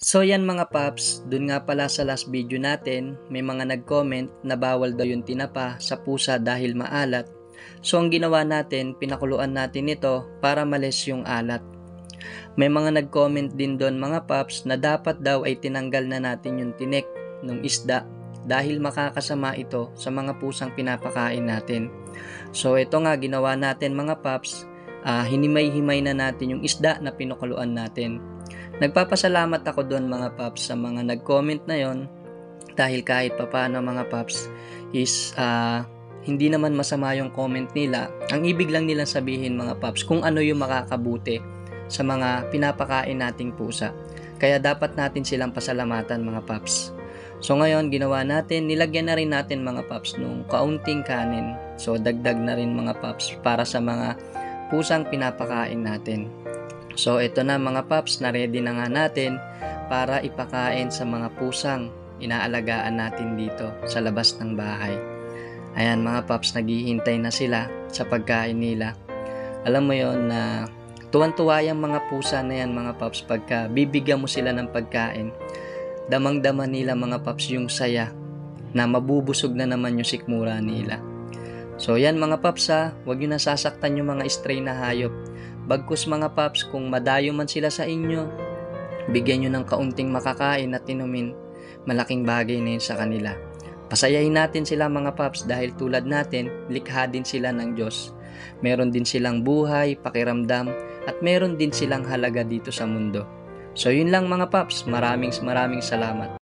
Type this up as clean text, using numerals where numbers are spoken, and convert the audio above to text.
So yan mga paps, dun nga pala sa last video natin, may mga nag-comment na bawal daw yung tinapa sa pusa dahil maalat. So ang ginawa natin, pinakuluan natin ito para malis yung alat. May mga nag-comment din doon mga paps na dapat daw ay tinanggal na natin yung tinik ng isda dahil makakasama ito sa mga pusang pinapakain natin. So ito nga ginawa natin mga paps, hinimay-himay na natin yung isda na pinakuluan natin. Nagpapasalamat ako doon mga paps sa mga nag-comment na yon dahil kahit papaano mga paps is hindi naman masama yung comment nila. Ang ibig lang nilang sabihin mga paps kung ano yung makakabuti sa mga pinapakain nating pusa. Kaya dapat natin silang pasalamatan mga paps. So ngayon ginawa natin, nilagyan na rin natin mga paps nung kaunting kanin. So dagdag na rin mga paps para sa mga pusang pinapakain natin. So ito na mga paps, na-ready na nga natin para ipakain sa mga pusang inaalagaan natin dito sa labas ng bahay. Ayan mga paps, naghihintay na sila sa pagkain nila. Alam mo yon na tuwan-tuwa yung mga pusa na yan mga paps pagka bibigyan mo sila ng pagkain. Damang-dama nila mga paps yung saya na mabubusog na naman yung sikmura nila. So yan mga paps huwag nyo nasasaktan yung mga stray na hayop. Bagkus mga paps, kung madayo man sila sa inyo, bigyan nyo ng kaunting makakain at inumin, malaking bagay na yun sa kanila. Pasayahin natin sila mga paps dahil tulad natin, likha din sila ng Diyos. Meron din silang buhay, pakiramdam, at meron din silang halaga dito sa mundo. So yun lang mga paps, maraming salamat.